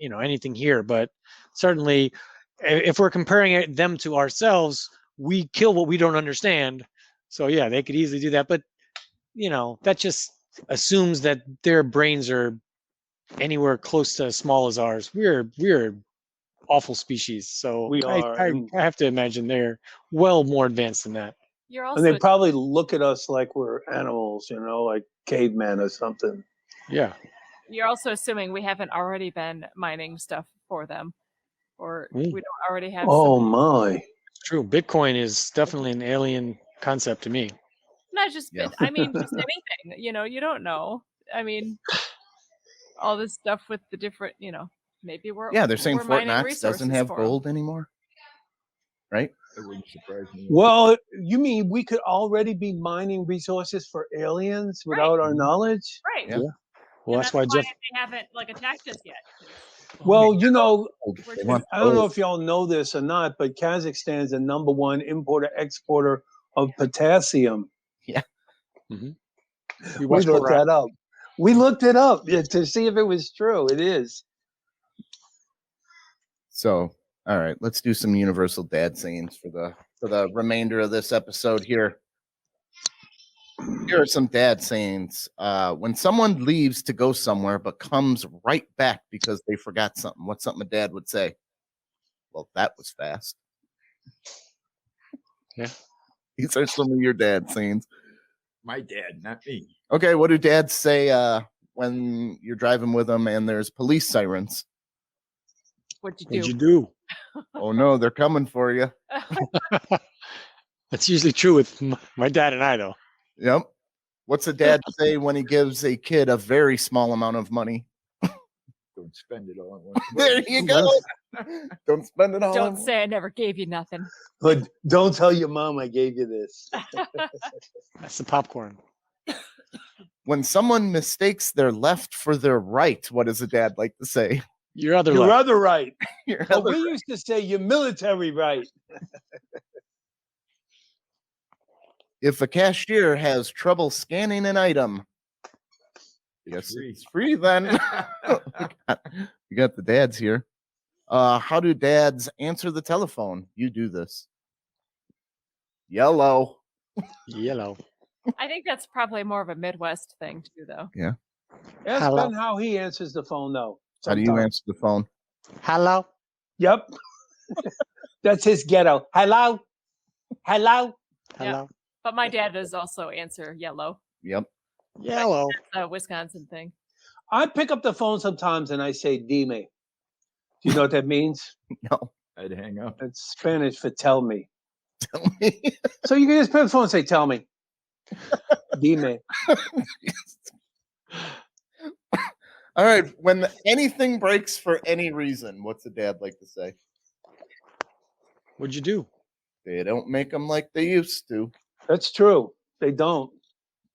anything here. But certainly, if we're comparing them to ourselves, we kill what we don't understand. So yeah, they could easily do that. But that just assumes that their brains are anywhere close to as small as ours. We're awful species. So We are, I and- have to imagine they're well more advanced than that. You're And also they probably look at us like we're animals, like cavemen or something. Yeah. you're also assuming we haven't already been mining stuff for them, or we don't already have. Oh some, my. It's true. Bitcoin is definitely an alien concept to me. not just. Yeah. I mean, just anything. You don't know. I mean, all this stuff with the different. Maybe we're. Yeah, they're saying we're Fort mining Knox doesn't resources have for 'em. gold anymore. Right? It wouldn't surprise me. Well, you mean we could already be mining resources for aliens without our knowledge? Right. Yeah. Well, And that's why Jeff. they haven't attacked us yet. Well, They want I don't know gold. if y'all know this or not, but Kazakhstan is the #1 importer exporter of potassium. We We watched looked Korat. that up. We looked it up to see if it was true. It is. So, all right, let's do some universal dad sayings for the remainder of this episode here. Here are some dad sayings. When someone leaves to go somewhere but comes right back because they forgot something, what's something a dad would say? Well, that was fast. Yeah. These are some of your dad sayings. My dad, not me. Okay, what do dads say when you're driving with them and there's police sirens? What'd you What'd do? you do? Oh no, they're coming for you. That's usually true with my dad and I, though. Yep. What's a dad say when he gives a kid a very small amount of money? Don't spend it all at once. There you go. Don't spend it all. Don't say I never gave you nothing. But don't tell your mom I gave you this. That's the popcorn. When someone mistakes their left for their right, what does a dad like to say? Your other Your left. other right. Your But other- we used to say your military right. If a cashier has trouble scanning an item, yes, free. it's free then. You got the dads here. How do dads answer the telephone? You do this. Yellow. Yellow. I think that's probably more of a Midwest thing too, though. Ask Hello. Ben how he answers the phone, though. How do you sometimes. answer the phone? Hello. Yep. That's his ghetto. Hello. Hello. Hello. But my dad does also answer yellow. Yep. Yellow. It's a Wisconsin thing. I pick up the phone sometimes and I say dime. Do you know what that means? No. I'd hang up. It's Spanish for tell me. Tell me. So you can just pick up the phone and say, tell me. Dime. All right. When anything breaks for any reason, what's a dad like to say? What'd you do? They don't make them like they used to. That's true. They don't,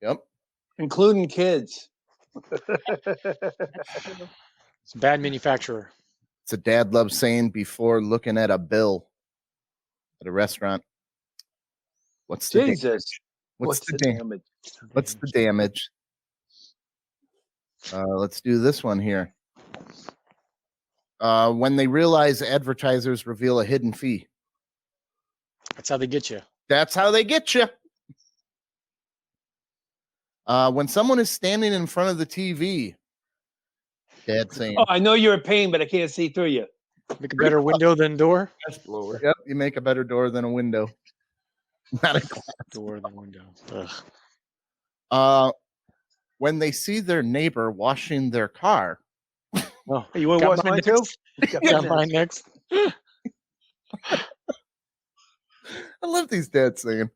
Yep. including kids. It's a bad manufacturer. It's a dad loves saying before looking at a bill at a restaurant. What's the Jesus. What's the damage? What's the damage? Let's do this one here. When they realize advertisers reveal a hidden fee. That's how they get you. That's how they get you. When someone is standing in front of the TV, dad saying, Oh, I know you're a pain, but I can't see through you. Make a better window than door. That's blower. "Yep, you make a better door than a window." Not a Door than window. Ugh. when they see their neighbor washing their car. Oh, Hey, you want to got watch mine too? next. Got mine next. I love these dads saying.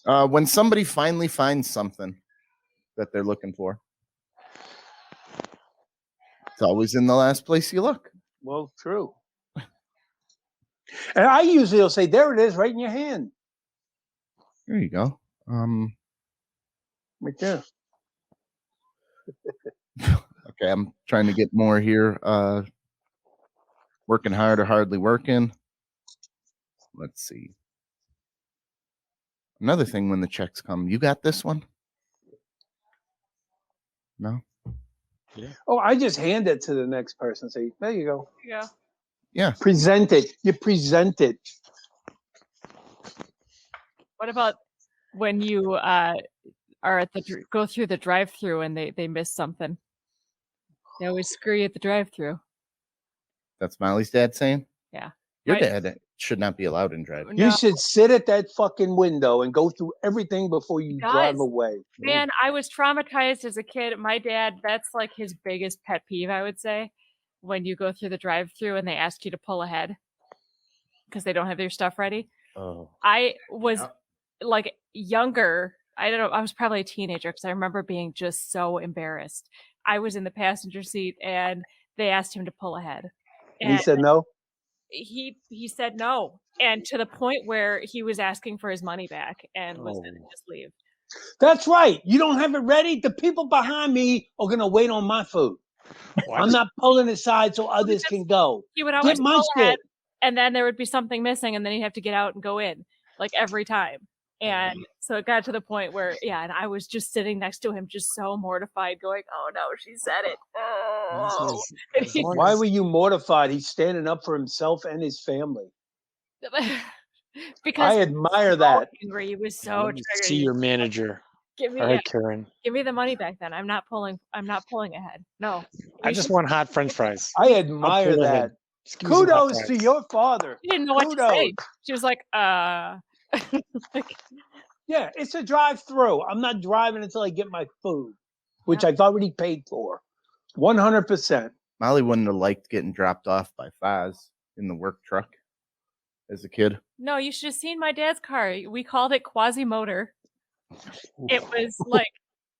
When somebody finally finds something that they're looking for, it's always in the last place you look. Well, true. And I usually will say, there it is, right in your hand. There you go. Right there. Okay, I'm trying to get more here. Working hard or hardly working. Let's see. Another thing when the checks come, you got this one? No? Oh, I just hand it to the next person. Say, there you go. Yeah. Yeah. Present it. You present it. What about when you are at the go through the drive-through and they miss something? They always screw you at the drive-through. That's Molly's dad saying? Yeah. Your Right. dad should not be allowed in driving. You No. should sit at that fucking window and go through everything before you drive does. away. Man, I was traumatized as a kid. My dad, that's like his biggest pet peeve, I would say, when you go through the drive-through and they ask you to pull ahead because they don't have their stuff ready. Oh. I was Yep. like younger. I don't know. I was probably a teenager because I remember being just so embarrassed. I was in the passenger seat and they asked him to pull ahead. And he said no. He said no, and to the point where he was asking for his money back and was going to just leave. That's right. You don't have it ready. The people behind me are going to wait on my food. What? I'm not pulling aside so others can go. He would always Get my pull ahead, shit. and then there would be something missing, and then he'd have to get out and go in, like every time. And so it got to the point where, yeah, and I was just sitting next to him, just so mortified, going, "Oh no, she said it." Oh. And he- Why were you mortified? He's standing up for himself and his family. because I admire that. angry. He was so Let me triggered. see your manager. Give me All right, Karen. give me the money back then. I'm not pulling ahead. No. I You just should- want hot French fries. I admire pull that. ahead. Just give me some hot Kudos to fries. your father. She didn't know what to Kudos. say. She was like, like, Yeah, it's a drive-through. I'm not driving until I get my food, which I've already paid for. 100%. Molly wouldn't have liked getting dropped off by Faz in the work truck as a kid. no, you should have seen my dad's car. We called it Quasimotor. It was like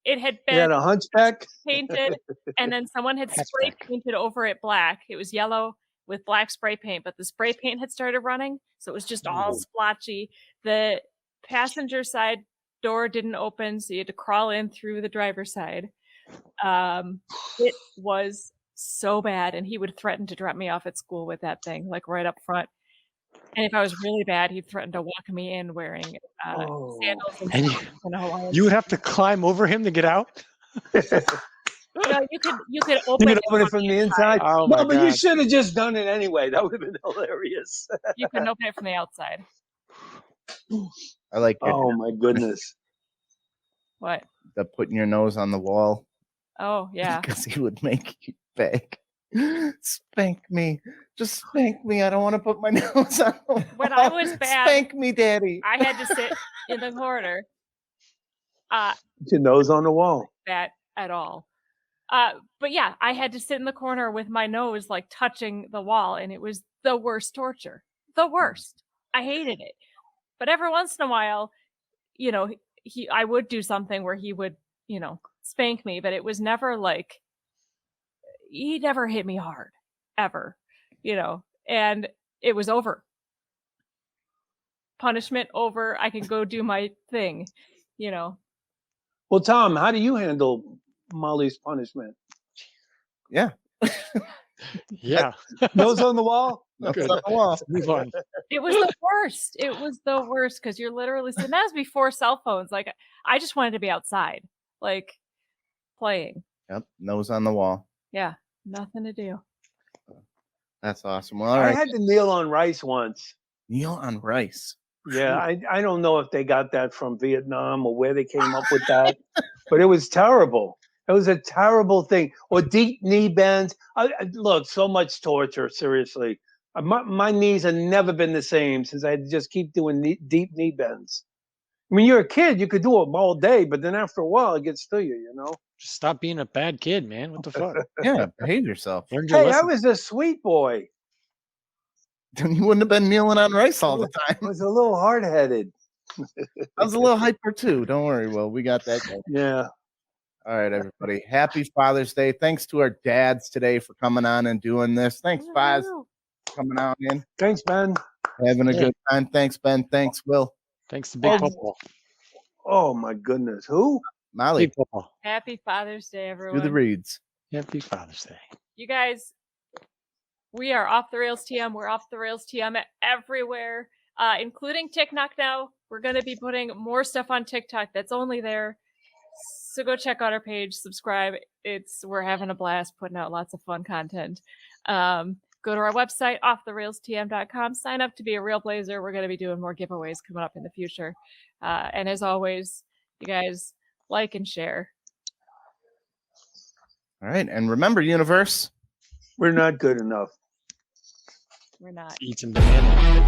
it had You had been a hunchback? painted, and then someone had spray Hatchback. painted over it black. It was yellow with black spray paint, but the spray paint had started running, so it was just all splotchy. The passenger side door didn't open, so you had to crawl in through the driver's side. It was so bad, and he would threaten to drop me off at school with that thing, like right up front. And if I was really bad, he'd threaten to walk me in wearing sandals and And socks and a Hawaiian. You would have to climb over him to get out? No, you could You open could it open it from the inside? Oh, No, my but you God. should have just done it anyway. That would have been hilarious. You couldn't open it from the outside. I like Oh, my goodness. What? the putting your nose on the wall Oh, yeah. because he would make you beg. Spank me. Just spank me. I don't want to put my nose on the When I wall. was bad- Spank me, daddy. I had to sit in the corner. Put your nose on the wall. That at all. But yeah, I had to sit in the corner with my nose like touching the wall, and it was the worst torture. The worst. I hated it. But every once in a while, you know, I would do something where he would, you know, spank me, but it was never like he never hit me hard, ever, you know, and it was over. Punishment over. I can go do my thing, you know. Well, Tom, how do you handle Molly's punishment? Yeah. Yeah. Nose on the wall? Nose Good. on the wall. Move on. It was the worst. It was the worst because you're literally sitting. That was before cell phones. Like I just wanted to be outside, like playing. Yep. Nose on the wall. Yeah, nothing to do. That's awesome. Well, all I right. had to kneel on rice once. Kneel on rice. Yeah, I don't know if they got that from Vietnam or where they came up with that, but it was terrible. It was a terrible thing. Or deep knee bends. Look, so much torture, seriously. My knees have never been the same since I had to just keep doing deep knee bends. I mean, you're a kid, you could do them all day, but then after a while, it gets to you, you know? Just stop being a bad kid, man. What the fuck? Yeah. Behave yourself. Learned your Hey, I lesson. was a sweet boy. Then you wouldn't have been kneeling on rice all the I time. was a little hard-headed. I was a little hyper too. Don't worry, Will. We got that going. Yeah. All right, everybody. Happy Father's Day. Thanks to our dads today for coming on and doing this. Thanks, Faz, for coming on in. Thanks, Ben. Having a good time. Thanks, Ben. Thanks, Will. Thanks to Big Papa. Oh my goodness. Who? Molly, Big Papa. Happy Father's Day, everyone. do the reads. Happy Father's Day. You guys, we are Off the Rails TM. We're Off the Rails TM everywhere, including TikTok now. We're going to be putting more stuff on TikTok that's only there. So go check out our page, subscribe. We're having a blast putting out lots of fun content. Go to our website, offtherailstm.com. Sign up to be a Real Blazer. We're going to be doing more giveaways coming up in the future. And as always, you guys like and share. All right. And remember, universe. We're not good enough. We're not. Eat some banana.